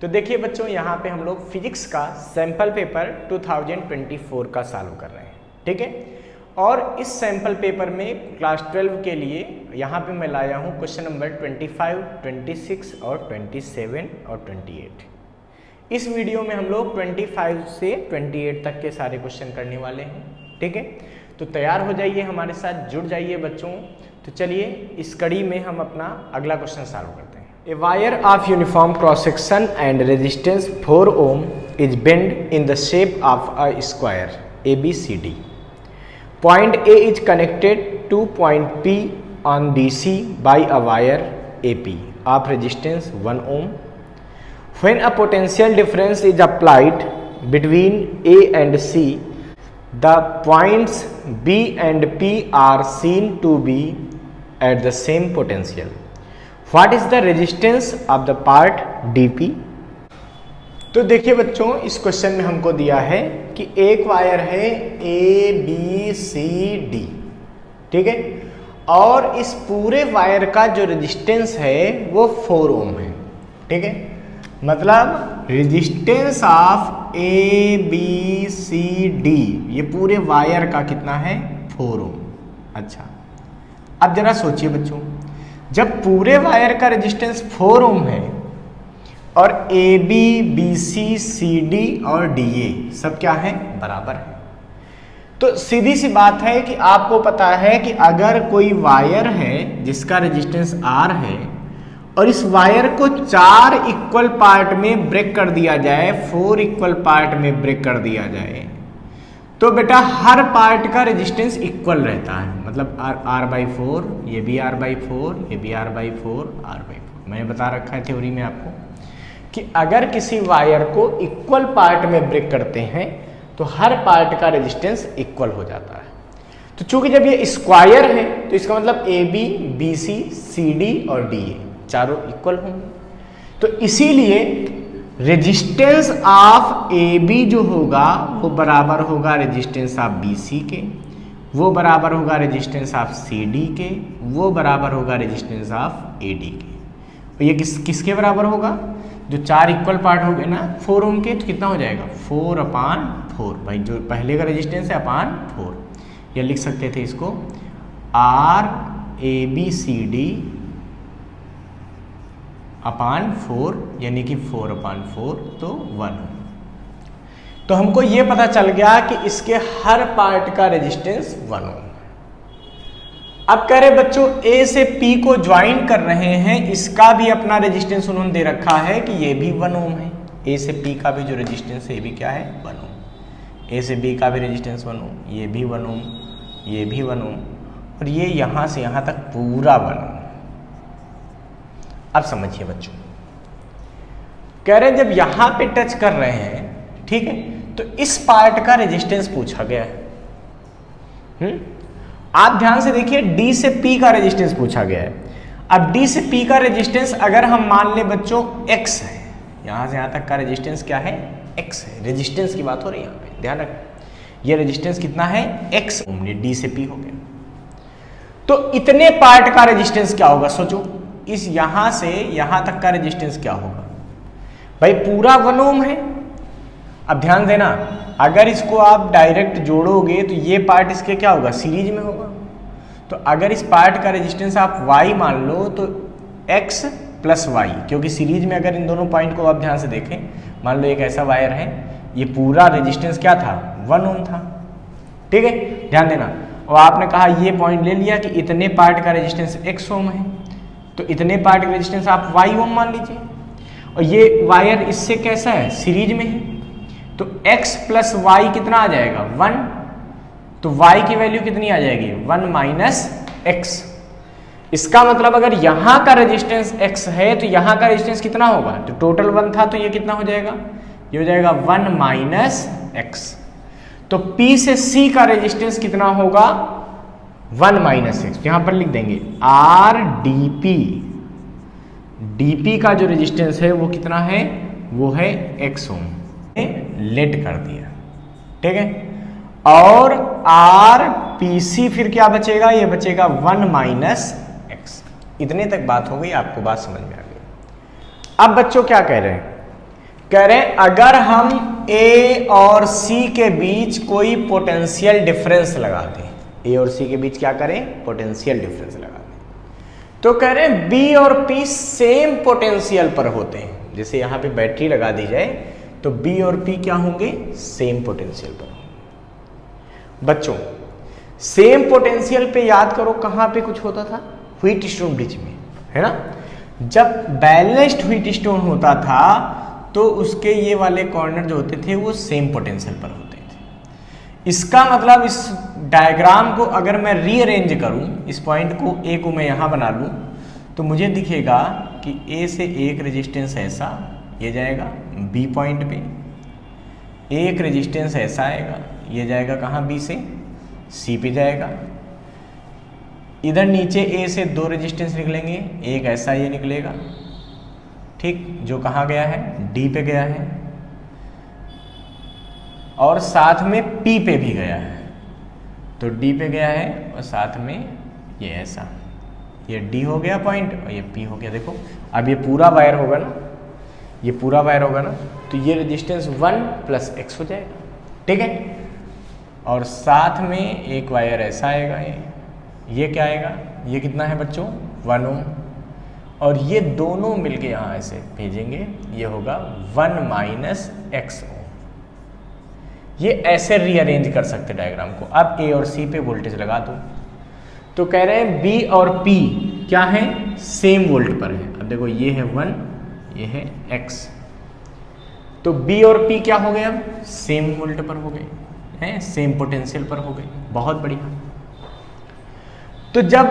तो देखिए बच्चों, यहाँ पे हम लोग फिजिक्स का सैंपल पेपर 2024 का सॉल्व कर रहे हैं, ठीक है। और इस सैंपल पेपर में क्लास 12 के लिए यहाँ पे मैं लाया हूँ क्वेश्चन नंबर 25, 26 और 27 और 28। इस वीडियो में हम लोग 25 से 28 तक के सारे क्वेश्चन करने वाले हैं, ठीक है। तो तैयार हो जाइए, हमारे साथ जुड़ जाइए बच्चों। तो चलिए इस कड़ी में हम अपना अगला क्वेश्चन सॉल्व करते हैं। A wire of uniform cross section and resistance 4 ohm is bend in the shape of a square ABCD. Point A is connected to point P on DC by a wire AP of resistance 1 ohm. When a potential difference is applied between A and C, the points B and P are seen to be at the same potential. What is the resistance of the part DP? तो देखिए बच्चों, इस question में हमको दिया है कि एक वायर है ABCD, ठीक है, और इस पूरे वायर का जो रेजिस्टेंस है वो 4 ohm है, ठीक है। मतलब रेजिस्टेंस ऑफ ABCD ये पूरे वायर का कितना है, 4 ohm। अच्छा, अब जरा सोचिए बच्चों, जब पूरे वायर का रेजिस्टेंस 4 ohm है और AB, BC, CD और DA सब क्या है, बराबर है, तो सीधी सी बात है कि आपको पता है कि अगर कोई वायर है जिसका रेजिस्टेंस R है और इस वायर को 4 इक्वल पार्ट में ब्रेक कर दिया जाए, 4 इक्वल पार्ट में ब्रेक कर दिया जाए, तो बेटा हर पार्ट का रेजिस्टेंस इक्वल रहता है। मतलब R/4, ये भी R/4, ये भी R/4, R/4। मैंने बता रखा है थ्योरी में आपको कि अगर किसी वायर को इक्वल पार्ट में ब्रेक करते हैं तो हर पार्ट का रेजिस्टेंस इक्वल हो जाता है। तो चूंकि जब ये स्क्वायर है तो इसका मतलब AB, BC, CD और DA चारों इक्वल होंगे। तो इसीलिए रेजिस्टेंस ऑफ AB जो होगा वो बराबर होगा रेजिस्टेंस ऑफ BC के, वो बराबर होगा रेजिस्टेंस ऑफ CD के, वो बराबर होगा रेजिस्टेंस ऑफ AD के। तो ये किसके बराबर होगा, जो 4 इक्वल पार्ट हो गए ना 4 ohm के, तो कितना हो जाएगा 4/4। भाई जो पहले का रेजिस्टेंस है /4, या लिख सकते थे इसको RABCD /4, यानी कि 4/4 तो 1 ohm। तो हमको ये पता चल गया कि इसके हर पार्ट का रेजिस्टेंस 1 ohm। अब कह रहे बच्चों A से P को ज्वाइन कर रहे हैं, इसका भी अपना रेजिस्टेंस उन्होंने दे रखा है कि ये भी 1 ohm है। A से P का भी जो रेजिस्टेंस है ये भी क्या है, 1 ohm। A से B का भी रेजिस्टेंस 1 ohm, ये भी 1 ohm, ये भी 1 ohm, और ये यहां से यहां तक पूरा 1 ohm। अब समझिए बच्चों, कह रहे हैं जब यहां पे टच कर रहे हैं, ठीक है, तो इस पार्ट का रेजिस्टेंस पूछा गया है। आप ध्यान से देखिए, D से P का रेजिस्टेंस पूछा गया है। अब D से P का रेजिस्टेंस अगर हम मान ले बच्चों X है, यहां से यहां तक का रेजिस्टेंस क्या है, X है। रेजिस्टेंस की बात हो रही है यहाँ पे, ध्यान रखें, ये रेजिस्टेंस कितना है, X ohm। D से P हो गया, तो इतने पार्ट का रेजिस्टेंस क्या होगा, सोचो, इस यहां से यहां तक का रेजिस्टेंस क्या होगा। भाई पूरा 1 ohm है। अब ध्यान देना, अगर इसको आप डायरेक्ट जोड़ोगे तो ये पार्ट इसके क्या होगा, सीरीज में होगा। तो अगर इस पार्ट का रेजिस्टेंस आप Y मान लो तो X + Y, क्योंकि सीरीज में अगर इन दोनों पॉइंट को आप ध्यान से देखें, मान लो एक ऐसा वायर है, ये पूरा रेजिस्टेंस क्या था, 1 ohm था, ठीक है, ध्यान देना। और आपने कहा ये पॉइंट ले लिया कि इतने पार्ट का रेजिस्टेंस X ohm है, तो इतने पार्ट का रेजिस्टेंस आप Y ohm मान लीजिए। और ये वायर इससे कैसा है, सीरीज में है, तो X + Y कितना आ जाएगा, 1। तो Y की वैल्यू कितनी आ जाएगी, 1 - X। इसका मतलब अगर यहां का रेजिस्टेंस X है तो यहां का रेजिस्टेंस कितना होगा, तो टोटल 1 था, तो ये कितना हो जाएगा, ये हो जाएगा 1 - X। तो P से C का रेजिस्टेंस कितना होगा, 1 - X। यहां पर लिख देंगे RDP। DP का जो रेजिस्टेंस है वो कितना है, वो है X ohm। लेट कर दिया, ठीक है। और RPC फिर क्या बचेगा, ये बचेगा 1 - X। इतने तक बात हो गई, आपको बात समझ में आ गई। अब बच्चों क्या कह रहे हैं, कह रहे हैं अगर हम ए और सी के बीच कोई पोटेंशियल डिफरेंस लगा दें, ए और सी के बीच क्या करें, पोटेंशियल डिफरेंस लगा दें, तो कह रहे हैं बी और पी सेम पोटेंशियल पर होते हैं। जैसे यहां पे बैटरी लगा दी जाए तो बी और पी क्या होंगे, सेम पोटेंशियल पर होंगे। बच्चों सेम पोटेंशियल पे याद करो कहां पे कुछ होता था, व्हीटस्टोन ब्रिज में, है ना। जब बैलेंस्ड व्हीटस्टोन होता था तो उसके ये वाले कॉर्नर जो होते थे वो सेम पोटेंशियल पर होते थे। इसका मतलब इस डायग्राम को अगर मैं रीअरेंज करूं, इस पॉइंट को ए को मैं यहां बना लूं, तो मुझे दिखेगा कि ए से एक रेजिस्टेंस ऐसा ये जाएगा बी पॉइंट पे, एक रेजिस्टेंस ऐसा आएगा ये जाएगा कहाँ, बी से सी पे जाएगा। इधर नीचे ए से दो रेजिस्टेंस निकलेंगे, एक ऐसा ये निकलेगा, ठीक, जो कहाँ गया है, डी पे गया है, और साथ में पी पे भी गया है। तो डी पे गया है और साथ में ये ऐसा, ये डी हो गया पॉइंट और ये पी हो गया। देखो अब ये पूरा वायर होगा ना, ये पूरा वायर होगा ना, तो ये रेजिस्टेंस 1 + x हो जाएगा, ठीक है। और साथ में एक वायर ऐसा आएगा, ये क्या आएगा, ये कितना है बच्चों, 1 ओम, और ये दोनों मिलके यहाँ ऐसे भेजेंगे, ये होगा 1 - x ओम। ये ऐसे रीअरेंज कर सकते डायग्राम को। अब ए और सी पे वोल्टेज लगा दो, तो कह रहे हैं बी और पी क्या है, सेम वोल्ट पर है। अब देखो ये है 1, ये है x, तो बी और पी क्या हो गए, अब सेम वोल्ट पर हो गए हैं, सेम पोटेंशियल पर हो गए। बहुत बढ़िया। तो जब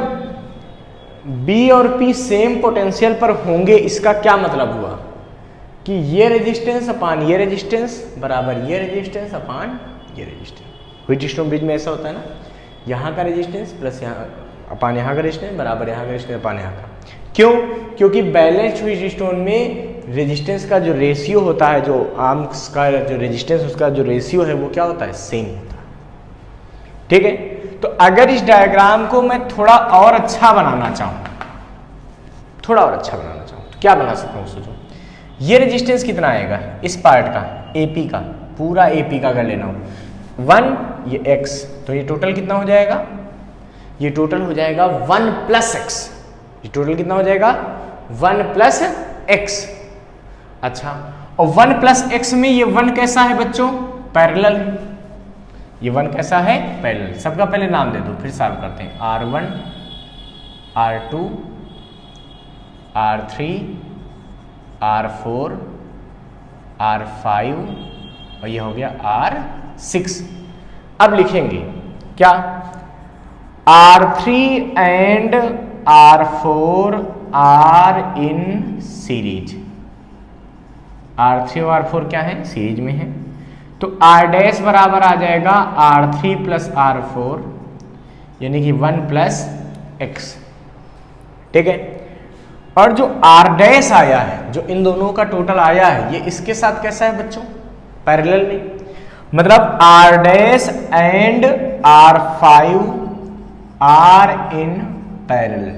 बी और पी सेम पोटेंशियल पर होंगे, इसका क्या मतलब हुआ कि ये रेजिस्टेंस अपान ये रेजिस्टेंस बराबर ये रेजिस्टेंस अपान ये रेजिस्टेंस। व्हीटस्टोन ब्रिज में ऐसा होता है ना, यहाँ का रेजिस्टेंस प्लस यहाँ अपान यहाँ का रेजिस्टेंस बराबर यहाँ का रेजिस्टेंस अपान यहाँ का। क्यों, क्योंकि बैलेंस्ड व्हीटस्टोन में रेजिस्टेंस का जो रेशियो होता है, जो आर्म्स का जो रेजिस्टेंस उसका जो रेशियो है वो क्या होता है, सेम होता है, ठीक है। तो अगर इस डायग्राम को मैं थोड़ा और अच्छा बनाना चाहूँ, थोड़ा और अच्छा बनाना चाहूँ, तो क्या बना सकता हूँ, सोचो। ये रेजिस्टेंस कितना आएगा इस पार्ट का, एपी का, पूरा एपी का अगर लेना हो 1, ये x, तो ये टोटल कितना हो जाएगा, ये टोटल हो जाएगा 1 + x। ये टोटल कितना हो जाएगा, 1 + x। अच्छा, और 1 + x में ये 1 कैसा है बच्चों, पैरेलल। ये 1 कैसा है, पैरेलल। सबका पहले नाम दे दो फिर सॉल्व करते हैं। R1, R2, R3, R4, R5 और ये हो गया R6। अब लिखेंगे क्या, R3 and R4 are in series. R3 और R4 क्या है, सीरीज में है, तो R' बराबर आ जाएगा R3 + R4 यानी कि 1 + x, ठीक है। और जो R' आया है, जो इन दोनों का टोटल आया है, ये इसके साथ कैसा है बच्चों, पैरेलल में। मतलब R' and R5 are in parallel.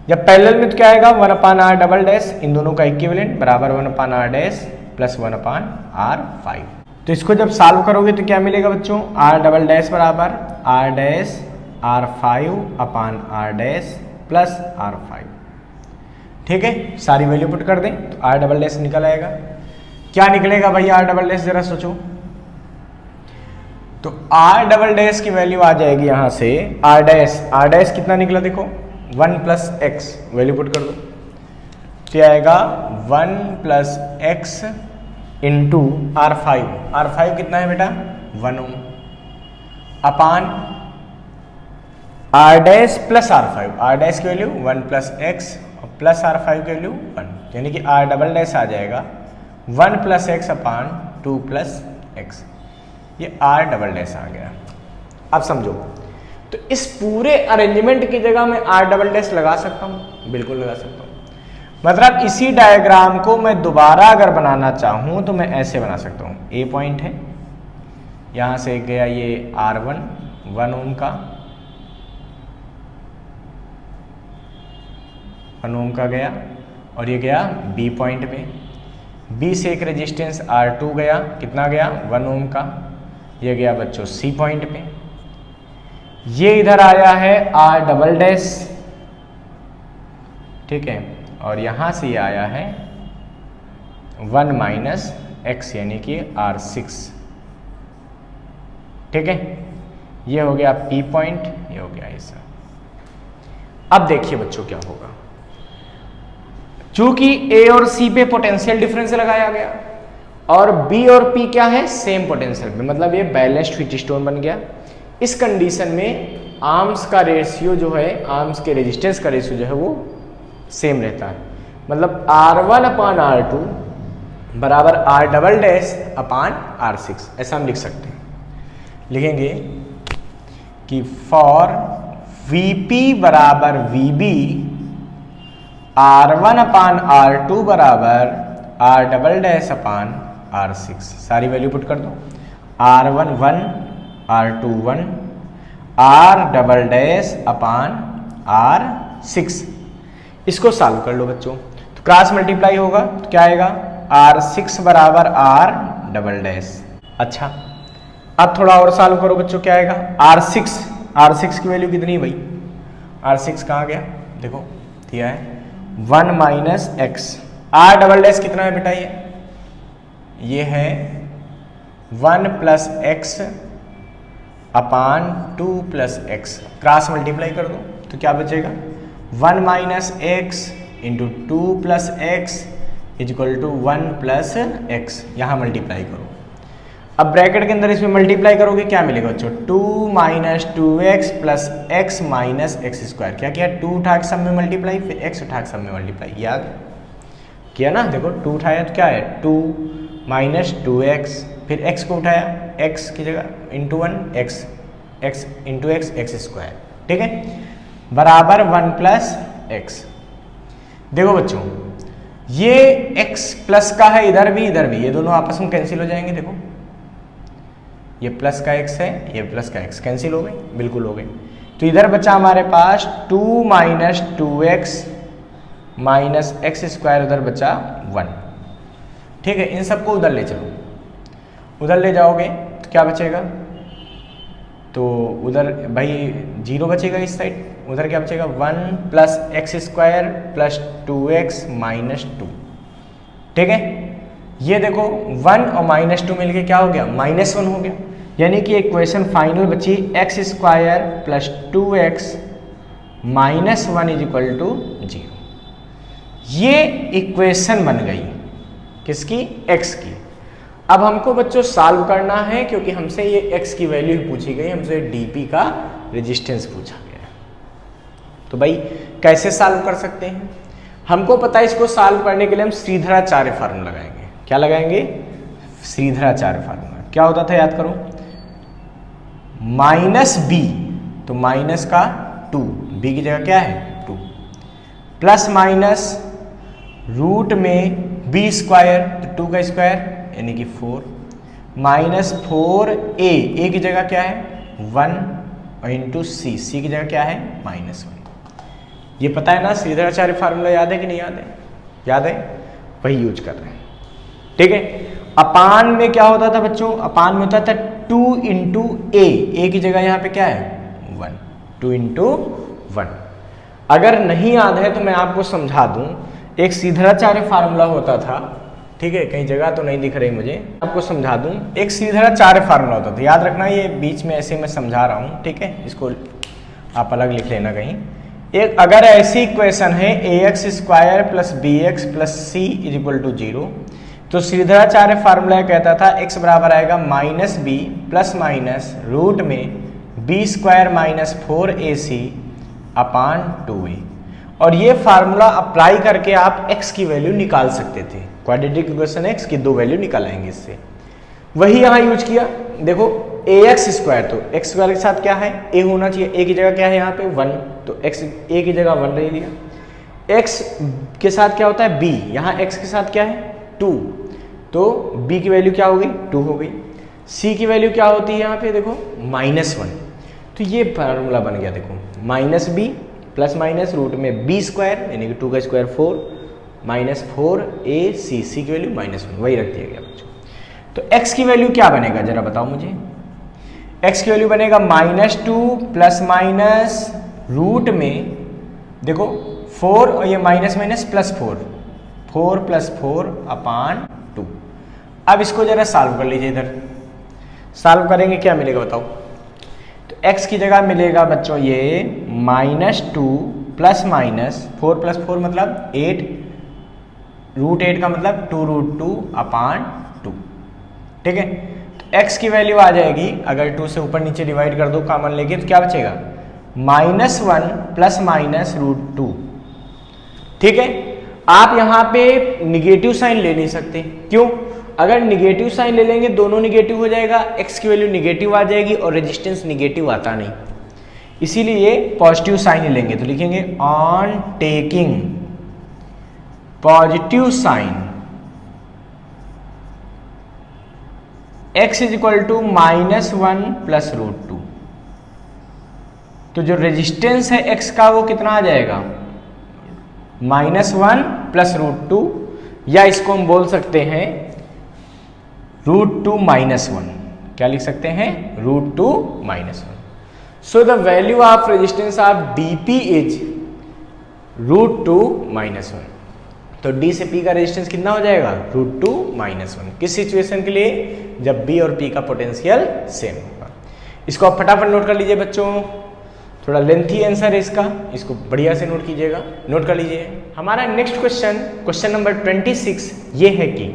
जब पैरेलल में तो क्या आएगा, 1/r', इन दोनों का इक्विवेलेंट बराबर 1/r' + 1/r5। तो इसको जब सॉल्व करोगे तो क्या मिलेगा बच्चों, R' बराबर R' R5/r' + R5, ठीक है। सारी वैल्यू पुट कर दें तो R' निकल आएगा। क्या निकलेगा भैया R' जरा सोचो, तो R' की वैल्यू आ जाएगी यहां से R' कितना निकला, देखो 1 + x, वैल्यू पुट कर दो, क्या आएगा 1 + x इंटू R5 कितना है बेटा, 1 ओम, अपान R' + R5 की वैल्यू 1 + x और प्लस R5 की वैल्यू 1, यानी कि R' आ जाएगा 1 + x अपान 2 + x, ये R' आ गया। अब समझो, तो इस पूरे अरेंजमेंट की जगह मैं R' लगा सकता हूँ, बिल्कुल लगा सकता हूँ। मतलब इसी डायग्राम को मैं दोबारा अगर बनाना चाहूँ तो मैं ऐसे बना सकता हूँ, ए पॉइंट है, यहाँ से गया ये R1 1 ओम का, 1 ओम का गया, और ये गया बी पॉइंट में, बी से एक रेजिस्टेंस R2 गया, कितना गया 1 ओम का, ये गया बच्चों सी पॉइंट पे। ये इधर आया है R डबल डैश, ठीक है, और यहां से ये आया है 1 माइनस एक्स यानी कि R6, ठीक है। ये हो गया P पॉइंट, ये हो गया ऐसा। अब देखिए बच्चों क्या होगा, चूंकि A और C पे पोटेंशियल डिफरेंस लगाया गया और B और P क्या है सेम पोटेंशियल पे, मतलब ये बैलेंस्ड व्हीटस्टोन बन गया। इस कंडीशन में आर्म्स का रेशियो जो है, आर्म्स के रेजिस्टेंस का रेशियो जो है वो सेम रहता है, मतलब R1 अपान R2 बराबर R डबल डैश अपान R6, ऐसा हम लिख सकते हैं। लिखेंगे कि फॉर Vp बराबर Vb R1 अपान R2 बराबर R डबल डैश अपान R6, सारी वैल्यू पुट कर दो। R1 1, R2 1, R double dash अपान R6, इसको सॉल्व कर लो बच्चों। तो क्रॉस मल्टीप्लाई होगा तो क्या आएगा R6 बराबर R डबल डैश। अच्छा अब थोड़ा और सॉल्व करो बच्चों, क्या आएगा R6 की वैल्यू कितनी भाई, R6 कहाँ गया, देखो दिया है 1 minus X. R double dash कितना है बेटा, ये है 1 plus X upon 2 plus X, cross multiply कर दो तो क्या बचेगा 1 minus X into 2 plus X is equal to 1 plus X, यहाँ मल्टीप्लाई करो। अब ब्रैकेट के अंदर इसमें मल्टीप्लाई करोगे क्या मिलेगा बच्चों, 2 minus 2x plus x minus x square. क्या किया, 2 उठा के सब में मल्टीप्लाई, फिर x उठा के सब में मल्टीप्लाई, याद किया ना, देखो 2 उठाया तो क्या है 2 माइनस 2x, फिर x को उठाया x की जगह into 1 x into x square, ठीक है, बराबर 1 प्लस एक्स। देखो बच्चों ये x प्लस का है, इधर भी ये दोनों आपस में कैंसिल हो जाएंगे। देखो ये प्लस का x है, ये प्लस का x कैंसिल हो गए, बिल्कुल हो गए। तो इधर बचा हमारे पास 2 minus 2x minus x square, उधर बचा 1, ठीक है। इन सबको उधर ले चलो, उधर ले जाओगे तो क्या बचेगा, तो उधर भाई 0 बचेगा इस साइड, उधर क्या बचेगा 1 plus x square plus 2x minus 2, ठीक है। ये देखो 1 और माइनस 2 मिलके क्या हो गया -1 हो गया, यानी कि इक्वेशन फाइनल बची X square plus 2x minus 1 is equal to 0। ये इक्वेशन बन गई किसकी, x की। अब हमको बच्चों सॉल्व करना है, क्योंकि हमसे ये x की वैल्यू ही पूछी गई, हमसे dp का रेजिस्टेंस पूछा गया। तो भाई कैसे सॉल्व कर सकते हैं, हमको पता है इसको सॉल्व करने के लिए हम श्रीधराचार्य फार्मूला लगाएंगे। क्या लगाएंगे, श्रीधराचार्य फार्मूला। क्या होता था याद करो, माइनस b, तो माइनस का 2, b की जगह क्या है 2, प्लस माइनस रूट में b स्क्वायर, तो 2 का स्क्वायर यानी कि 4, माइनस 4a की जगह क्या है 1 और इंटू c की जगह क्या है -1। ये पता है ना, श्रीधराचार्य फार्मूला याद है कि नहीं याद है, याद है, वही यूज कर रहे हैं, ठीक है। अपान में क्या होता था बच्चों, अपान में होता था 2 इंटू a की जगह यहाँ पे क्या है 1, 2 इंटू 1। अगर नहीं याद है तो मैं आपको समझा दूं, एक श्रीधराचार्य फार्मूला होता था, ठीक है, कहीं जगह तो नहीं दिख रही मुझे, आपको समझा दूं। एक श्रीधराचार्य फार्मूला होता था, याद रखना, ये बीच में ऐसे मैं समझा रहा हूँ, ठीक है, इसको आप अलग लिख लेना कहीं। एक अगर ऐसी इक्वेशन है ax square plus bx plus c is equal to 0, तो श्रीधराचार्य फार्मूला कहता था x बराबर आएगा minus b plus minus root में b square minus 4ac upon 2a, और ये फार्मूला अप्लाई करके आप x की वैल्यू निकाल सकते थे। क्वाड्रेटिक इक्वेशन x की 2 वैल्यू निकालेंगे इससे, वही यहाँ यूज किया। देखो ax स्क्वायर, तो x स्क्वायर के साथ क्या है a होना चाहिए, a की जगह क्या है यहाँ पे 1, तो x a की जगह 1 ले लिया। x के साथ क्या होता है b, यहाँ x के साथ क्या है 2, तो b की वैल्यू क्या हो गई 2 हो गई। c की वैल्यू क्या होती है यहाँ पे देखो -1, तो ये फार्मूला बन गया। देखो minus b plus minus root में b स्क्वायर यानी कि 2 का स्क्वायर 4 -4ac, सी की वैल्यू -1, वही रख दिया गया बच्चों। तो x की वैल्यू क्या बनेगा जरा बताओ मुझे। x की वैल्यू बनेगा -2 प्लस माइनस रूट में देखो 4 और ये माइनस माइनस प्लस 4 प्लस 4/2। अब इसको जरा सॉल्व कर लीजिए, इधर सॉल्व करेंगे क्या मिलेगा बताओ। तो x की जगह मिलेगा बच्चों ये -2 प्लस माइनस 4 प्लस 4 मतलब 8, √8 का मतलब 2√2/2, ठीक है। तो x की वैल्यू आ जाएगी, अगर 2 से ऊपर नीचे डिवाइड कर दो कॉमन लेके तो क्या बचेगा, -1 प्लस माइनस √2, ठीक है। आप यहाँ पे निगेटिव साइन ले नहीं सकते, क्यों, अगर निगेटिव साइन ले लेंगे दोनों निगेटिव हो जाएगा, x की वैल्यू निगेटिव आ जाएगी और रेजिस्टेंस निगेटिव आता नहीं, इसीलिए पॉजिटिव साइन ही लेंगे। तो लिखेंगे on taking positive sign x = -1 plus √2, तो जो रेजिस्टेंस है x का वो कितना आ जाएगा, -1 प्लस √2, या इसको हम बोल सकते हैं √2 -1, क्या लिख सकते हैं, √2 -1। So the value of resistance of dp is √2 -1। तो d से p का रेजिस्टेंस कितना हो जाएगा, √2 -1। किस सिचुएशन के लिए, जब b और p का पोटेंशियल सेम होगा। इसको आप फटाफट नोट कर लीजिए बच्चों, थोड़ा लेंथी आंसर है इसका, इसको बढ़िया से नोट कीजिएगा, नोट कर लीजिए। हमारा नेक्स्ट क्वेश्चन नंबर 26 ये है कि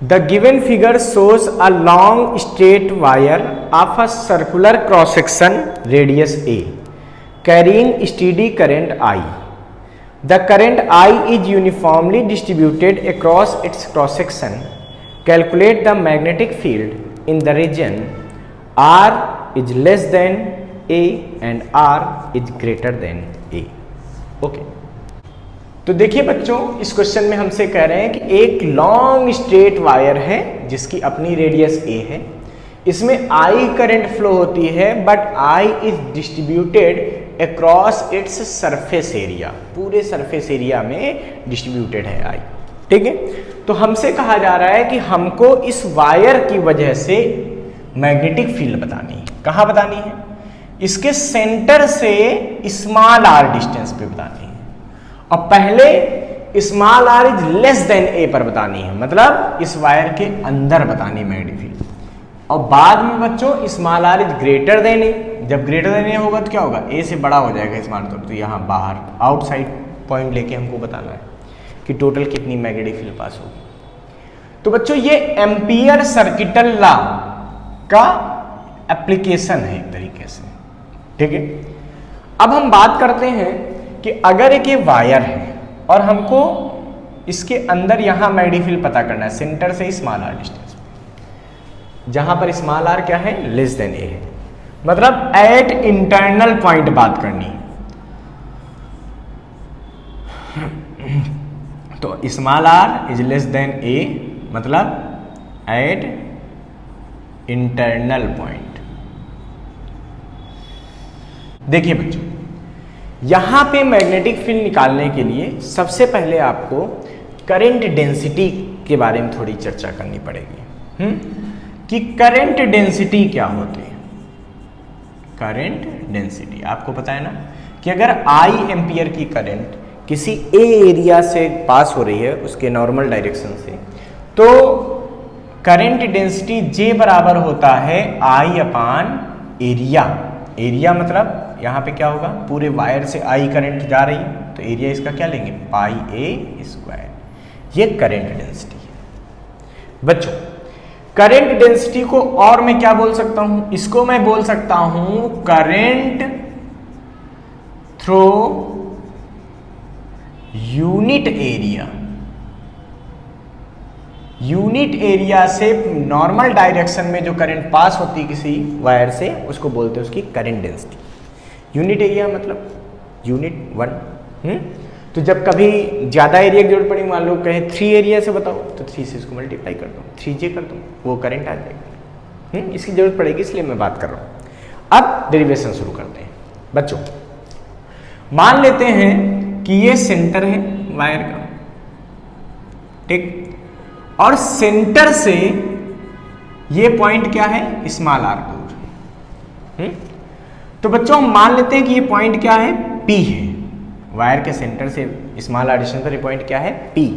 the given figure shows a long straight wire of a circular cross section radius a carrying steady current I. The current I is uniformly distributed across its cross section. Calculate the magnetic field in the region R is less than A and R is greater than A. Okay. तो देखिए बच्चों, इस question में हमसे कह रहे हैं कि एक लॉन्ग स्ट्रेट वायर है जिसकी अपनी रेडियस A है, इसमें I करंट फ्लो होती है, but I is distributed across its surface area, पूरे सरफेस एरिया में डिस्ट्रीब्यूटेड है I, ठीक है। तो हमसे कहा जा रहा है कि हमको इस वायर की वजह से मैग्नेटिक फील्ड बतानी है। कहाँ बतानी है, इसके सेंटर से स्मॉल r डिस्टेंस पे बतानी है, और पहले small r is less than a पर बतानी है, मतलब इस वायर के अंदर बतानी है मैग्नेटिक फील्ड, और बाद में बच्चों small r is greater then a। जब ग्रेटर देन a होगा तो क्या होगा, a से बड़ा हो जाएगा स्मॉल r, तो यहाँ बाहर आउटसाइड पॉइंट लेके हमको बताना है कि टोटल कितनी मैग्नेटिक फील्ड पास होगी। तो बच्चों ये एम्पियर सर्किटल लॉ का एप्लीकेशन है एक तरीके से, ठीक है। अब हम बात करते हैं कि अगर एक ये वायर है और हमको इसके अंदर यहां मैग्नेटिक फील्ड पता करना है, सेंटर से स्मॉल r डिस्टेंस, जहां पर स्मॉल r क्या है, लेस देन a है, मतलब एट इंटरनल पॉइंट बात करनी है। तो small r is less than a, मतलब एट इंटरनल पॉइंट। देखिए बच्चों, यहां पे मैग्नेटिक फील्ड निकालने के लिए सबसे पहले आपको करंट डेंसिटी के बारे में थोड़ी चर्चा करनी पड़ेगी, कि करंट डेंसिटी क्या होती है। करंट डेंसिटी आपको पता है ना कि अगर I एम्पियर की करंट किसी A एरिया से पास हो रही है उसके नॉर्मल डायरेक्शन से, तो करंट डेंसिटी J बराबर होता है I एरिया। एरिया मतलब यहाँ पे क्या होगा, पूरे वायर से I करंट जा रही है, तो एरिया इसका क्या लेंगे, πa²। ये करंट डेंसिटी है बच्चों। करंट डेंसिटी को और मैं क्या बोल सकता हूं, इसको मैं बोल सकता हूं current through unit area. Unit area से नॉर्मल डायरेक्शन में जो करंट पास होती है किसी वायर से, उसको बोलते हैं उसकी करंट डेंसिटी। यूनिट एरिया मतलब यूनिट 1। तो जब कभी ज़्यादा एरिया की जरूरत पड़ी, मान लो कहे 3 एरिया से बताओ, तो 3 से इसको मल्टीप्लाई कर दूँ, 3J कर दूँ, वो करंट आ जाएगा। इसकी जरूरत पड़ेगी, इसलिए मैं बात कर रहा हूँ। अब डेरिवेशन शुरू करते हैं बच्चों। मान लेते हैं कि ये सेंटर है वायर का, ठीक। और सेंटर से ये पॉइंट क्या है, स्मॉल आर दूर। तो बच्चों हम मान लेते हैं कि ये पॉइंट क्या है, P है। वायर के सेंटर से स्मॉल आर डिस्टेंस पर ये पॉइंट क्या है, P।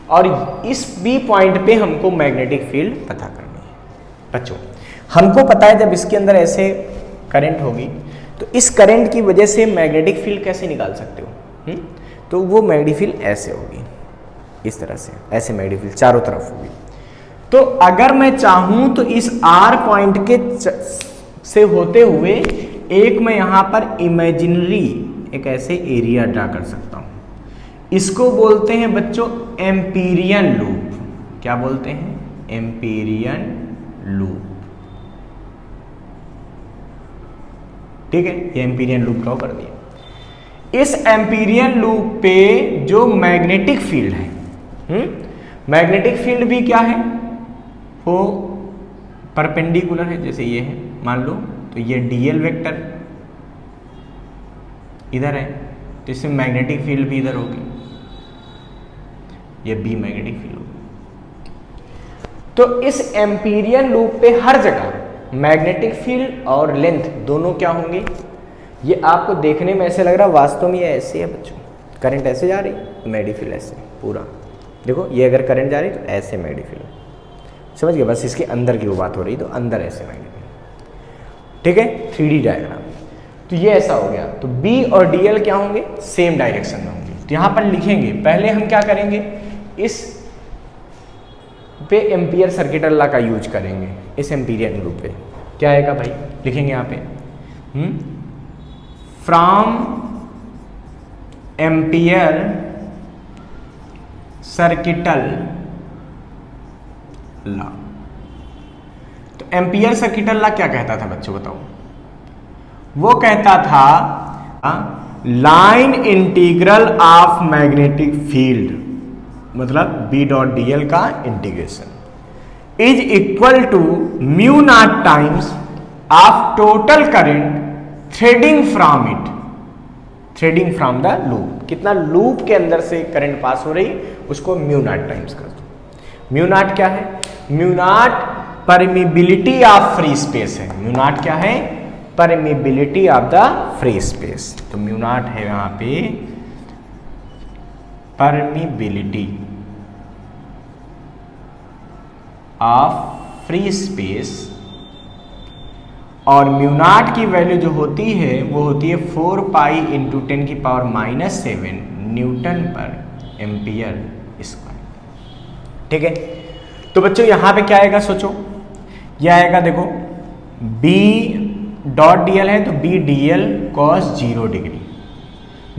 और इस B पॉइंट पे हमको मैग्नेटिक फील्ड पता करनी है। बच्चों हमको पता है जब इसके अंदर ऐसे करंट होगी तो इस करंट की वजह से मैग्नेटिक फील्ड कैसे निकाल सकते हो, तो वो मैग्नेटिक फील्ड ऐसे होगी, इस तरह से, ऐसे मैग्नेटिक फील्ड चारों तरफ होगी। तो अगर मैं चाहूं तो इस R पॉइंट के से होते हुए एक मैं यहां पर इमेजिनरी एक ऐसे एरिया ड्रा कर सकता हूं। इसको बोलते हैं बच्चों एम्पीरियन लूप। क्या बोलते हैं, एम्पीरियन लूप। ठीक है, ये एम्पीरियन लूप ड्रॉ कर दिया। इस एम्पीरियन लूप पे जो मैग्नेटिक फील्ड है, मैग्नेटिक फील्ड भी क्या है, वो परपेंडिकुलर है। जैसे ये है मान लो, तो ये dl वेक्टर इधर है, तो इसमें मैग्नेटिक फील्ड भी इधर होगी, ये B मैग्नेटिक फील्ड होगी। तो इस एम्पीरियन लूप पे हर जगह मैग्नेटिक फील्ड और लेंथ दोनों क्या होंगे, ये आपको देखने में ऐसे लग रहा है, वास्तव में ये ऐसे है बच्चों। करंट ऐसे जा रही तो मैग्नेटिक फील्ड ऐसे पूरा, देखो ये अगर करंट जा रही तो ऐसे मैग्नेटिक फील्ड, समझ गए, बस इसके अंदर की वो बात हो रही, तो अंदर ऐसे मैग्नेटिक फील्ड। ठीक है, 3D डायग्राम। तो ये ऐसा हो गया। तो B और DL क्या होंगे, सेम डायरेक्शन में होंगे। तो यहाँ पर लिखेंगे, पहले हम क्या करेंगे, इस पे एम्पियर सर्किट लॉ का यूज करेंगे। इस एम्पीरियन लूप पे क्या आएगा भाई, लिखेंगे यहाँ पे फ्रॉम एम्पियर सर्किटल लॉ। तो एम्पियर सर्किटल लॉ क्या कहता था बच्चों, बताओ। वो कहता था line integral of magnetic field, मतलब B डॉट DL का integration is equal to mu naught times of total current threading from it, threading from the loop. कितना लूप के अंदर से करंट पास हो रही उसको म्यू नॉट टाइम्स कर दो। म्यू नॉट क्या है, mu naught permeability of free space है। म्यू नॉट क्या है, permeability of the free space. तो म्यू नॉट है यहां पे परमिबिलिटी ऑफ फ्री स्पेस, और म्यू नॉट की वैल्यू जो होती है वो होती है 4 पाई इंटू 10 की पावर -7 न्यूटन पर एम्पियर स्क्वायर। ठीक है, तो बच्चों यहां पे क्या आएगा, सोचो, यह आएगा, देखो B डॉट DL है तो B DL cos 0 degree,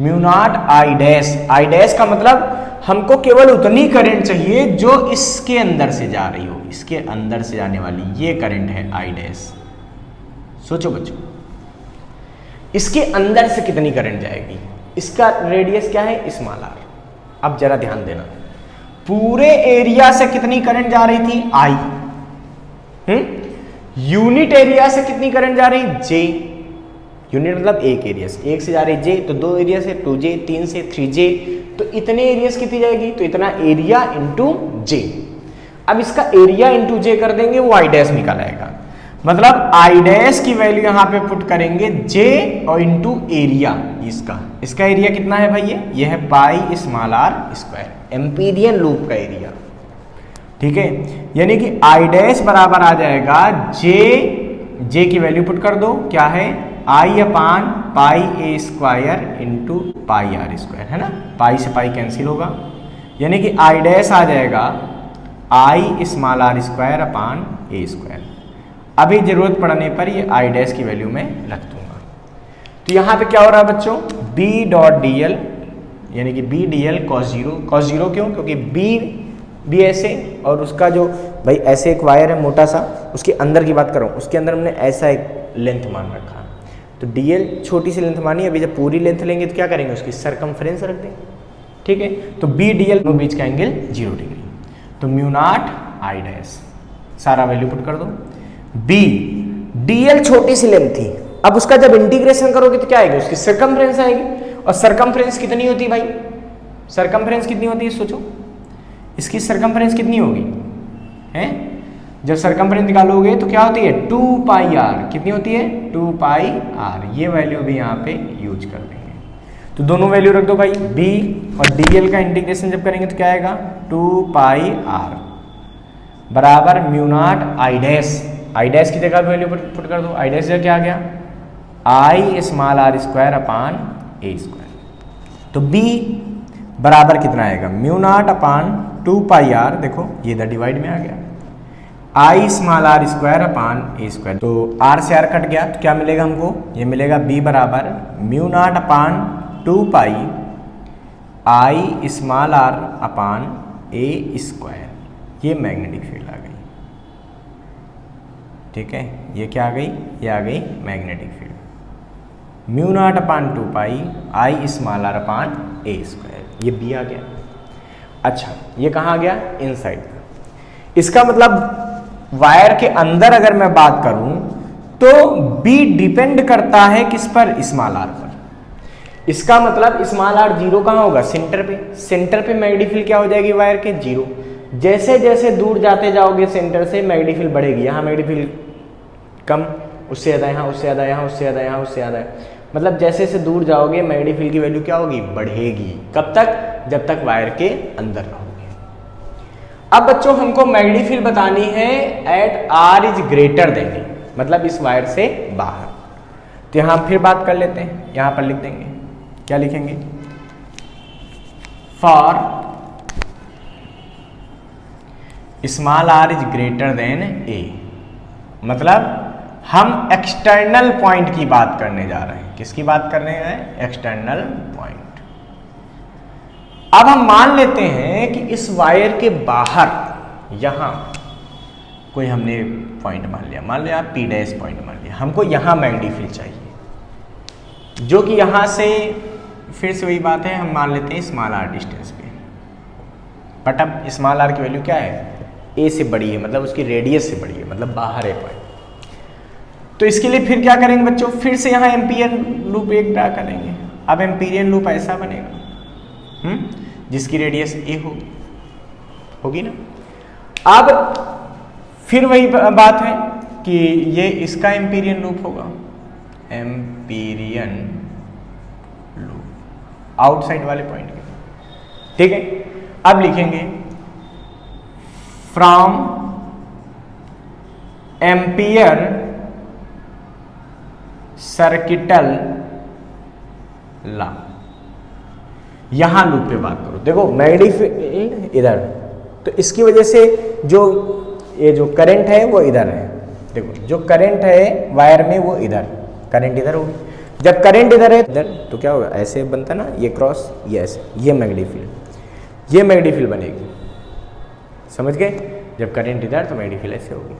mu naught I dash. I dash का मतलब हमको केवल उतनी करंट चाहिए जो इसके अंदर से जा रही हो, इसके अंदर से जाने वाली ये करंट है I डैश। सोचो बच्चों, इसके अंदर से कितनी करंट जाएगी, इसका रेडियस क्या है, स्मॉल r। अब जरा ध्यान देना, पूरे एरिया से कितनी करंट जा रही थी, I। यूनिट एरिया से कितनी करंट जा रही, J। यूनिट मतलब एक एरिया से, एक से जा रही J, तो 2 एरिया से 2J, 3 से 3J, तो इतने एरिया से कितनी जाएगी, तो इतना एरिया इंटू J। अब इसका एरिया इंटू J कर देंगे, वो I डैश निकल आएगा। मतलब I डैश की वैल्यू यहाँ पे पुट करेंगे J और इंटू एरिया इसका एरिया कितना है भाई, ये है pi small r square, Amperian loop का एरिया। ठीक है, यानी कि I डैश बराबर आ जाएगा J की वैल्यू पुट कर दो, क्या है I upon pi a square into pi r square, है ना, पाई से पाई कैंसिल होगा, यानी कि I डैश आ जाएगा I small r square upon a square. अभी जरूरत पड़ने पर ये I डैश की वैल्यू मैं रख दूंगा। तो यहाँ पे क्या हो रहा है बच्चों, B डॉट DL यानी कि B DL cos 0 क्यों, क्योंकि B ऐसे और उसका जो भाई ऐसे एक वायर है मोटा सा, उसके अंदर की बात करूँ, उसके अंदर हमने ऐसा एक लेंथ मान रखा, तो DL छोटी सी लेंथ मानी। अभी जब पूरी लेंथ लेंगे तो क्या करेंगे, उसकी सरकमफ्रेंस रख देंगे। ठीक है, तो B DL दोनों बीच का एंगल 0 डिग्री, तो म्यू नॉट I डैश, सारा वैल्यू पुट कर दो। B DL छोटी सी लेंथ थी, अब उसका जब इंटीग्रेशन करोगे तो क्या आएगी, उसकी सरकमफ्रेंस आएगी। और सरकमफ्रेंस कितनी होती है भाई, सरकमफ्रेंस कितनी होती है, सोचो, इसकी सरकमफ्रेंस कितनी होगी है? जब सरकमफ्रेंस निकालोगे तो क्या होती है 2 पाई आर, कितनी होती है 2 पाई आर। ये वैल्यू भी यहाँ पे यूज कर देंगे। तो दोनों वैल्यू रख दो भाई, बी और डीएल का इंटीग्रेशन जब करेंगे तो क्या आएगा 2 पाई आर बराबर mu naught I dash. I dash की जगह वैल्यू पुट कर दो, आई डैश जगह क्या आ गया I small R square upon A square. तो बी बराबर कितना आएगा mu naught upon 2 pi R, देखो ये इधर डिवाइड में आ गया, I small R square upon A square. तो आर से आर कट गया तो क्या मिलेगा हमको, ये मिलेगा बी बराबर mu naught upon 2 pi I small R upon A square. ये मैग्नेटिक फील्ड आ गई, ठीक है। ये क्या आ गई, ये आ गई magnetic field mu naught upon 2 pi I small R upon A square. ये बी आ गया। अच्छा ये कहाँ आ गया, इनसाइड। इसका मतलब वायर के अंदर अगर मैं बात करूं तो बी डिपेंड करता है किस पर, स्मॉल आर पर। इसका मतलब स्मॉल आर जीरो कहाँ होगा, सेंटर पे। सेंटर पे मैग्नेटिक फील्ड क्या हो जाएगी वायर के, जीरो। जैसे जैसे दूर जाते जाओगे सेंटर से मैग्नेटिक फील्ड बढ़ेगी। यहाँ मैग्नेटिक फील्ड कम, उससे ज़्यादा यहाँ, उससे ज़्यादा यहाँ, उससे ज़्यादा यहाँ, उससे ज़्यादा। मतलब जैसे जैसे दूर जाओगे मैग्नेटिक फील्ड की वैल्यू क्या होगी, बढ़ेगी। कब तक, जब तक वायर के अंदर रहोगे। अब बच्चों हमको मैग्नेटिक फील्ड बतानी है at R is greater than, मतलब इस वायर से बाहर। तो यहाँ फिर बात कर लेते हैं, यहाँ पर लिख देंगे, क्या लिखेंगे, for small R is greater than A. मतलब हम एक्सटर्नल पॉइंट की बात करने जा रहे हैं। किसकी बात कर रहे हैं, एक्सटर्नल पॉइंट। अब हम मान लेते हैं कि इस वायर के बाहर यहां कोई हमने पॉइंट मान लिया, मान लिया पी डैश पॉइंट मान लिया। हमको यहां मैग्नेटिक फील्ड चाहिए, जो कि यहां से फिर से वही बात है, हम मान लेते हैं स्मॉल आर डिस्टेंस पे। बट अब स्मॉल आर की वैल्यू क्या है, ए से बड़ी है, मतलब उसकी रेडियस से बड़ी है, मतलब बाहर है पॉइंट। तो इसके लिए फिर क्या करेंगे बच्चों, फिर से यहाँ एम्पियर लूप एक ड्रा करेंगे। अब एम्पिरियन लूप ऐसा बनेगा जिसकी रेडियस ए होगी ना। अब फिर वही बात है कि ये इसका एम्पिरियन लूप होगा, एम्पिरियन लूप आउटसाइड वाले पॉइंट के, ठीक है। अब लिखेंगे फ्रॉम एम्पियर सर्किटल ला। यहां लूप पे बात करो, देखो मैग्नेटिक फील्ड इधर, तो इसकी वजह से जो ये जो करंट है वो इधर है। देखो जो करंट है वायर में वो इधर, करंट इधर होगी। जब करंट इधर है इधर तो क्या होगा, ऐसे बनता ना, ये क्रॉस, ये ऐसे, ये मैग्नेटिक फील्ड, ये मैग्नेटिक फील्ड बनेगी। समझ गए, जब करंट इधर तो मैग्नेटिक फील्ड ऐसे होगी।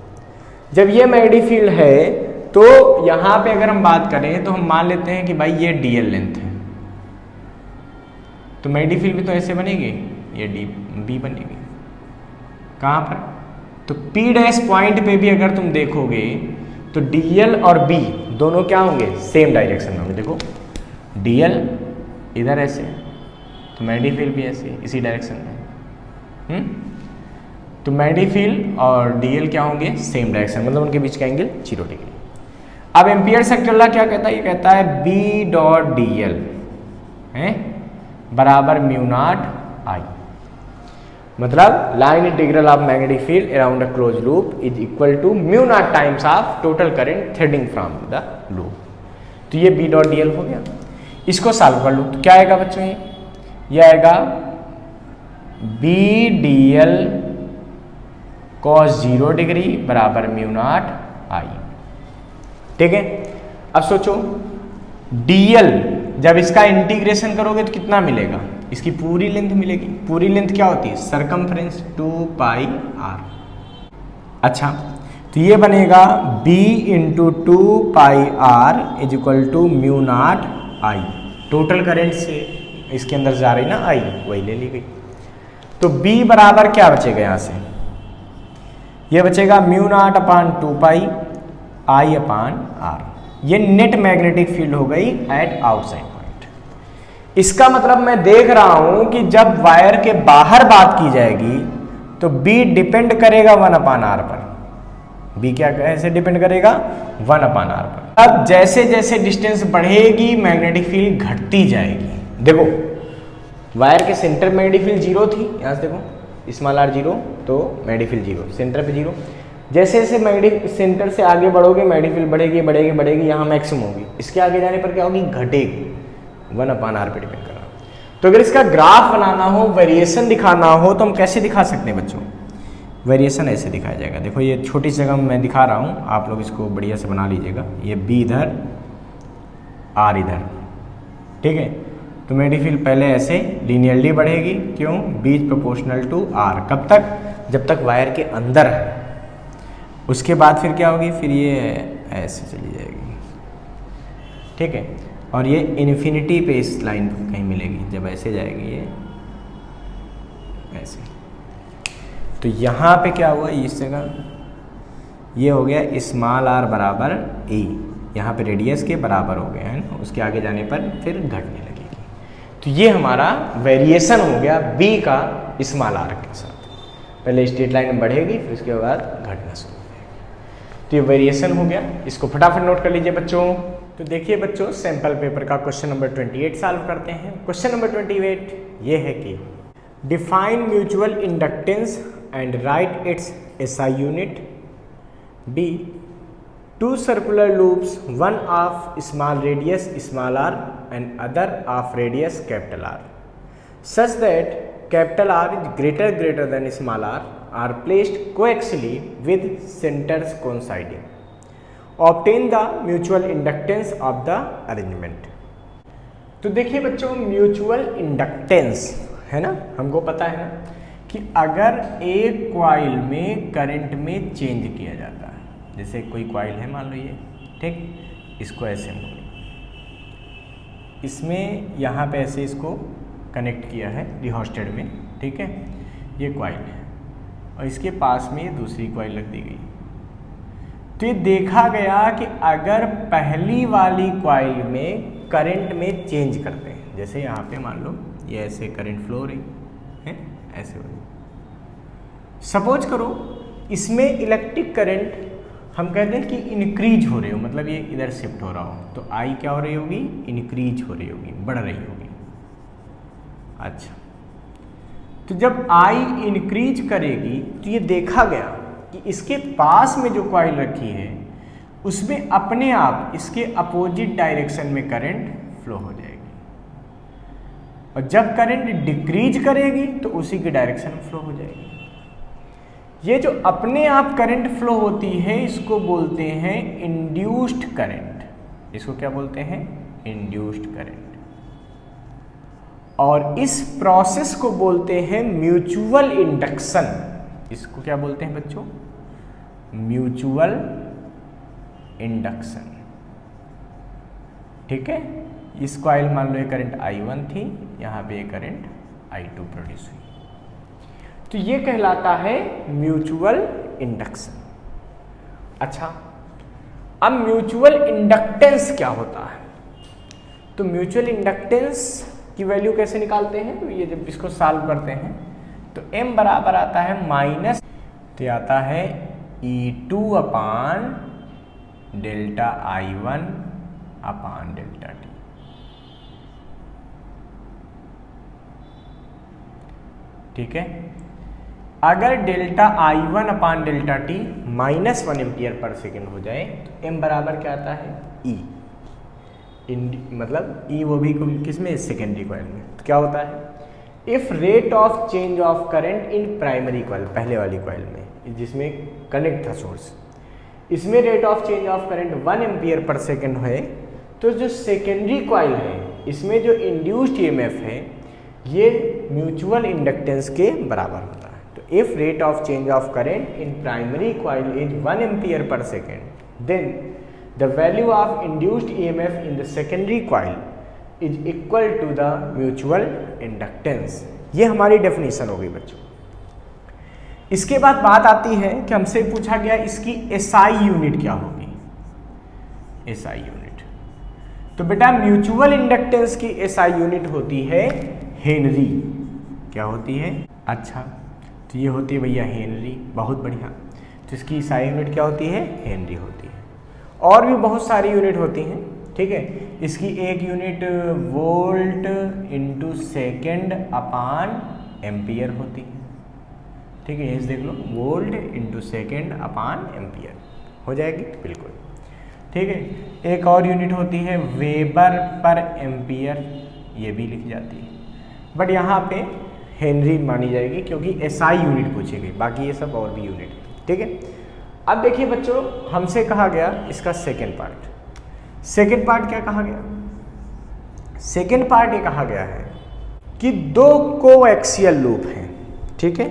जब ये मैग्नेटिक फील्ड है तो यहां पे अगर हम बात करें तो हम मान लेते हैं कि भाई ये डीएल लेंथ है, तो मैग्नेटिक फील्ड भी तो ऐसे बनेगी, ये डी बी बनेगी। कहां पर, तो पी डैश पॉइंट पे भी अगर तुम देखोगे तो डीएल और बी दोनों क्या होंगे, सेम डायरेक्शन में होंगे। देखो डीएल इधर ऐसे, तो मैग्नेटिक फील्ड भी ऐसे इसी डायरेक्शन में। तो मैग्नेटिक फील्ड और डीएल क्या होंगे, सेम डायरेक्शन, मतलब उनके बीच का एंगल 0 डिग्री। अब एम्पियर सर्किटल लॉ क्या कहता है, ये कहता है बी डॉट डी एल है बराबर म्यू नॉट आई। मतलब line integral of magnetic field around a close loop is equal to mu naught times of total current threading from the loop. तो ये बी डॉट डी एल हो गया। इसको solve कर लो तो क्या आएगा बच्चों, ये आएगा B D L cos 0 degree बराबर म्यू नॉट आई। ठीक है, अब सोचो dl जब इसका इंटीग्रेशन करोगे तो कितना मिलेगा, इसकी पूरी लेंथ मिलेगी। पूरी लेंथ क्या होती है, सरकमफ्रेंस 2 पाई r। अच्छा तो ये बनेगा b into 2 pi r is equal to mu naught I. Total current से इसके अंदर जा रही ना आई, वही ले ली गई। तो b बराबर क्या बचेगा यहाँ से, ये बचेगा mu naught upon 2 pi I upon R. ये नेट मैग्नेटिक फील्ड हो गई एट आउटसाइड पॉइंट। इसका मतलब मैं देख रहा हूं कि जब वायर के बाहर बात की जाएगी तो B डिपेंड करेगा 1/r पर। B क्या कैसे डिपेंड करेगा? 1/r पर। अब जैसे जैसे डिस्टेंस बढ़ेगी मैग्नेटिक फील्ड घटती जाएगी। देखो वायर के सेंटर मैग्नेटिक फील्ड 0 थी, यहां से देखो स्मॉल r 0 तो मैग्नेटिक फील्ड 0, सेंटर पे 0। जैसे जैसे मैग्नेटिक सेंटर से आगे बढ़ोगे मैग्नेटिक फील्ड बढ़ेगी बढ़ेगी बढ़ेगी, यहाँ मैक्सिमम होगी। इसके आगे जाने पर क्या होगी? घटेगी, 1/r पे डिपेंड कर रहा। तो अगर इसका ग्राफ बनाना हो, वेरिएशन दिखाना हो तो हम कैसे दिखा सकते हैं बच्चों? वेरिएशन ऐसे दिखाया जाएगा। देखो ये छोटी सी जगह मैं दिखा रहा हूँ, आप लोग इसको बढ़िया से बना लीजिएगा। ये B इधर, R इधर, ठीक है। तो मैग्नेटिक फील्ड पहले ऐसे लीनियरली बढ़ेगी, क्यों? B is proportional to R। कब तक? जब तक वायर के अंदर है। उसके बाद फिर क्या होगी? फिर ये ऐसे चली जाएगी, ठीक है। और ये इन्फिनिटी पे इस लाइन कहीं मिलेगी, जब ऐसे जाएगी ये ऐसे। तो यहाँ पे क्या हुआ? इस जगह ये हो गया स्मॉल r बराबर E, यहाँ पे रेडियस के बराबर हो गया है ना। उसके आगे जाने पर फिर घटने लगेगी। तो ये हमारा वेरिएशन हो गया B का स्मॉल r के साथ। पहले स्ट्रेट लाइन में बढ़ेगी, फिर उसके बाद घटना शुरू हो जाएगी। तो ये वेरिएशन हो गया। इसको फटाफट नोट कर लीजिए बच्चों। तो देखिए बच्चों, सैंपल पेपर का क्वेश्चन नंबर 28 सॉल्व करते हैं। क्वेश्चन नंबर 28 ये है कि define mutual inductance and right it's SI unit. B, two circular loops, one of small radius small r and other of radius capital R, such that capital R is greater than small r are placed coaxially with centers coinciding. Obtain the mutual inductance of the arrangement. तो देखिए बच्चों, mutual inductance है ना, हमको पता है ना कि अगर एक कॉइल में करंट में चेंज किया जाता है, जैसे कोई कॉइल है मान लो ये, ठीक, इसको ऐसे हम इसमें यहाँ पे ऐसे इसको कनेक्ट किया है रिहोस्टेड में, ठीक है, ये कॉइल है और इसके पास में ये दूसरी कॉइल रख दी गई। तो ये देखा गया कि अगर पहली वाली कॉइल में करंट में चेंज करते हैं, जैसे यहाँ पे मान लो ये ऐसे करंट फ्लो हो रही है, ऐसे हो रही। सपोज करो इसमें इलेक्ट्रिक करंट हम कहते हैं कि इंक्रीज हो रही हो, मतलब ये इधर शिफ्ट हो रहा हो, तो आई क्या हो रही होगी? इंक्रीज हो रही होगी, बढ़ रही होगी। अच्छा, तो जब आई इंक्रीज करेगी तो ये देखा गया कि इसके पास में जो कॉइल रखी है उसमें अपने आप इसके अपोजिट डायरेक्शन में करंट फ्लो हो जाएगी, और जब करंट डिक्रीज करेगी तो उसी की डायरेक्शन में फ्लो हो जाएगी। ये जो अपने आप करंट फ्लो होती है इसको बोलते हैं इंड्यूस्ड करंट। इसको क्या बोलते हैं? Induced current. और इस प्रोसेस को बोलते हैं म्यूचुअल इंडक्शन। इसको क्या बोलते हैं बच्चों? म्यूचुअल इंडक्शन, ठीक है। इस कॉइल मान लो ये करंट I1 थी, यहाँ पे ये करंट I2 प्रोड्यूस हुई, तो ये कहलाता है म्यूचुअल इंडक्शन। अच्छा, अब म्यूचुअल इंडक्टेंस क्या होता है? तो म्यूचुअल इंडक्टेंस की वैल्यू कैसे निकालते हैं? तो ये जब इसको सॉल्व करते हैं तो m बराबर आता है माइनस, तो आता है E2 अपान डेल्टा I1 अपान डेल्टा t। ठीक है, अगर डेल्टा I1 अपान delta t -1 ampere per second हो जाए तो m बराबर क्या आता है? E, मतलब E वो भी किसमें? सेकेंडरी कॉइल में। तो क्या होता है? If rate of change of current in primary coil, पहले वाली कॉइल में जिसमें कनेक्ट था सोर्स, इसमें rate of change of current 1 ampere per second है, तो जो सेकेंडरी कॉइल है इसमें जो इंड्यूस्ड ईएमएफ है ये म्यूचुअल इंडक्टेंस के बराबर होता है। तो if rate of change of current in primary coil is 1 ampere per second, then the value of induced EMF in the secondary coil is equal to the mutual inductance. ये हमारी definition हो गई बच्चों। इसके बाद बात आती है कि हमसे पूछा गया इसकी SI यूनिट क्या होगी? SI unit. तो बेटा म्यूचुअल इंडक्टेंस की एसआई यूनिट होती है हेनरी। क्या होती है? अच्छा, तो ये होती है भैया हेनरी, बहुत बढ़िया। तो इसकी एसआई यूनिट क्या होती है? हेनरी होती है। और भी बहुत सारी यूनिट होती हैं, ठीक है। इसकी एक यूनिट वोल्ट इंटू सेकेंड अपान एम्पियर होती है, ठीक है। ये देख लो, वोल्ट इंटू सेकेंड अपान एम्पियर हो जाएगी, बिल्कुल ठीक है। एक और यूनिट होती है वेबर पर एम्पियर, ये भी लिखी जाती है, बट यहाँ पे हेनरी मानी जाएगी क्योंकि एसआई यूनिट पूछी गई, बाकी ये सब और भी यूनिट है, ठीक है। अब देखिए बच्चों, हमसे कहा गया इसका सेकेंड पार्ट। सेकेंड पार्ट क्या कहा गया? सेकेंड पार्ट ये कहा गया है कि दो कोएक्सियल लूप हैं, ठीक है।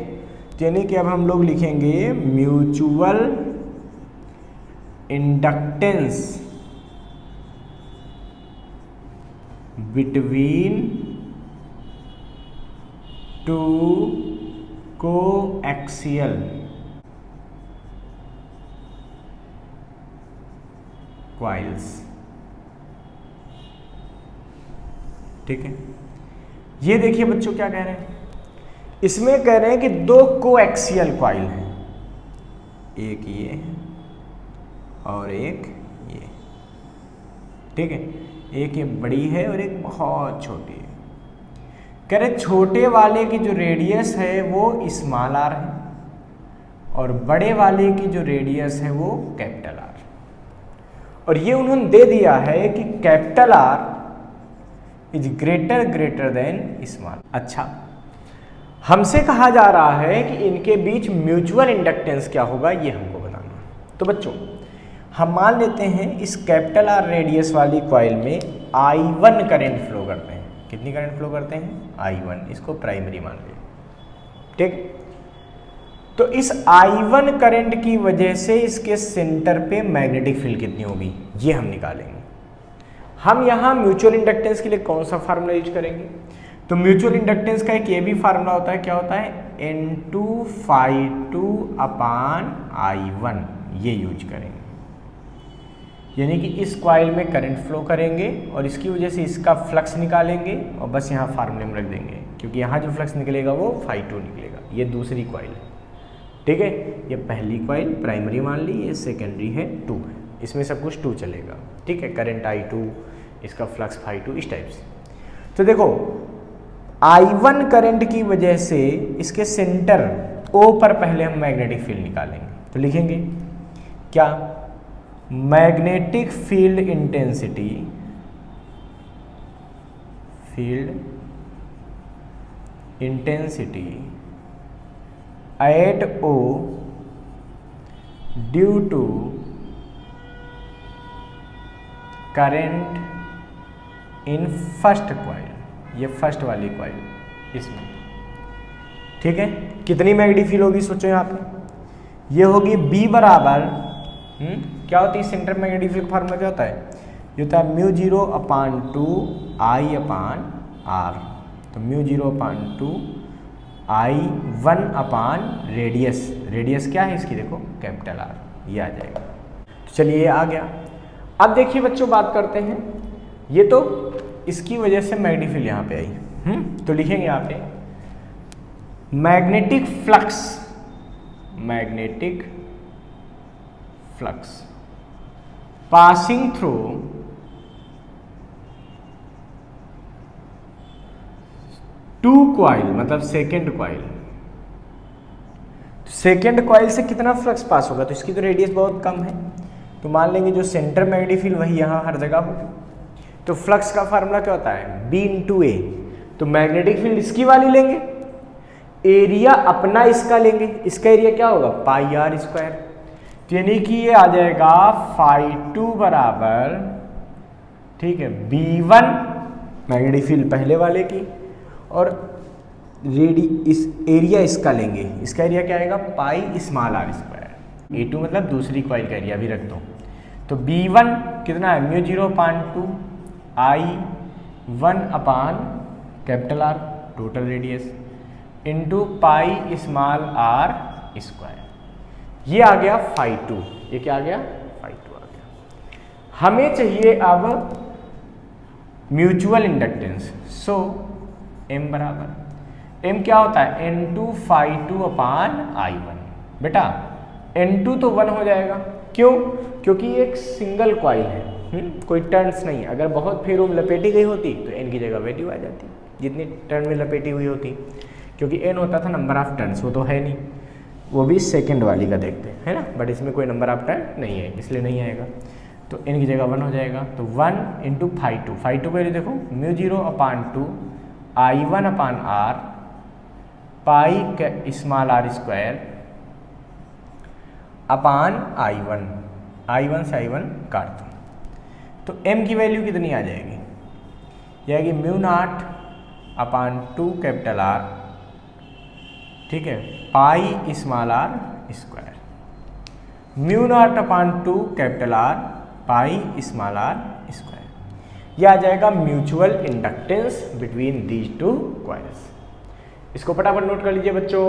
यानी कि अब हम लोग लिखेंगे mutual inductance between two coaxial coils, ठीक है। ये देखिए बच्चों क्या कह रहे हैं, इसमें कह रहे हैं कि दो कोएक्सियल कॉइल हैं, एक ये और एक ये, ठीक है। एक ये बड़ी है और एक बहुत छोटी है। कह रहे छोटे वाले की जो रेडियस है वो स्मॉल आर है और बड़े वाले की जो रेडियस है वो कैपिटल आर, और ये उन्होंने दे दिया है कि capital R is greater then small. अच्छा, हमसे कहा जा रहा है कि इनके बीच म्यूचुअल इंडक्टेंस क्या होगा, ये हमको बताना। तो बच्चों हम मान लेते हैं इस कैपिटल आर रेडियस वाली कॉइल में I1 करंट फ्लो करते हैं। कितनी करंट फ्लो करते हैं? I1, इसको प्राइमरी मान लें, ठीक। तो इस I1 करंट की वजह से इसके सेंटर पे मैग्नेटिक फील्ड कितनी होगी, ये हम निकालेंगे। हम यहाँ म्यूचुअल इंडक्टेंस के लिए कौन सा फार्मूला यूज करेंगे? तो म्यूचुअल इंडक्टेंस का एक ये भी फार्मूला होता है, क्या होता है? N2∅2 अपान I1, ये यूज करेंगे। यानी कि इस कॉइल में करंट फ्लो करेंगे और इसकी वजह से इसका फ्लक्स निकालेंगे और बस यहाँ फार्मूले में रख देंगे, क्योंकि यहाँ जो फ्लक्स निकलेगा वो ∅2 निकलेगा। ये दूसरी कॉइल है, ठीक है। ये पहली कॉइल प्राइमरी मान ली, ये सेकेंडरी है 2 है, इसमें सब कुछ 2 चलेगा, ठीक है। करंट I2, इसका फ्लक्स ∅2, इस टाइप से। तो देखो I1 करंट की वजह से इसके सेंटर O पर पहले हम मैग्नेटिक फील्ड निकालेंगे, तो लिखेंगे क्या? Magnetic field intensity, at O due to current in first coil, ये फर्स्ट वाली कॉइल इसमें, ठीक है। कितनी मैग्नेटिक फील्ड होगी सोचो यहाँ पे? ये होगी B बराबर क्या होती है सेंटर मैग्नेटिक फील्ड फार्मूला क्या होता है? ये होता है μ0/2 I/r। तो μ0/2 I1 रेडियस, रेडियस क्या है इसकी? देखो कैपिटल R, ये आ जाएगा। तो चलिए ये आ गया। अब देखिए बच्चों बात करते हैं, ये तो इसकी वजह से मैग्नेटिक फील्ड यहाँ पे आई, तो लिखेंगे यहाँ पे magnetic flux passing through two coil, मतलब सेकेंड कॉइल। सेकेंड कॉइल से कितना फ्लक्स पास होगा? तो इसकी तो रेडियस बहुत कम है, तो मान लेंगे जो सेंटर मैग्नेटिक फील्ड वही यहाँ हर जगह होगी। तो फ्लक्स का फार्मूला क्या होता है? B/A। तो मैग्नेटिक फील्ड इसकी वाली लेंगे, एरिया अपना इसका लेंगे, इसका एरिया क्या होगा? πr²। तो यानी कि ये आ जाएगा ∅2 बराबर, ठीक है, B1 मैग्नेटिक फील्ड पहले वाले की, और इस एरिया इसका लेंगे, इसका एरिया क्या आएगा? πr²। A2 मतलब दूसरी कॉइल का एरिया भी रख दो। तो B1 कितना है? μ0/2 I1/R total radius into πr²। ये आ गया ∅2, ये क्या आ गया? ∅2 आ गया। हमें चाहिए अब म्यूचुअल इंडक्टेंस। सो m बराबर m क्या होता है N2 phi2 अपान I1। बेटा N2 तो 1 हो जाएगा, क्यों? क्योंकि ये एक सिंगल कॉइल है, कोई टर्न्स नहीं। अगर बहुत फेरों में लपेटी गई होती तो n की जगह वैल्यू आ जाती, जितनी टर्न में लपेटी हुई होती, क्योंकि n होता था नंबर ऑफ टर्न्स, वो तो है नहीं, वो भी सेकंड वाली का देखते हैं, है ना। बट इसमें कोई नंबर ऑफ टर्न नहीं है, इसलिए नहीं आएगा, तो n की जगह 1 हो जाएगा। तो 1 इंटू phi2 को वैल्यू देखो म्यू 0 अपान 2 I1 अपान r pi small r square upon I1 से I1 काट दो, तो m की वैल्यू कितनी आ जाएगी? यह आएगी mu naught upon 2 capital R, ठीक है, pi small r square, mu naught upon 2 capital R pi small r square. यह आ जाएगा mutual inductance between these two coils. इसको फटाफट नोट कर लीजिए बच्चों।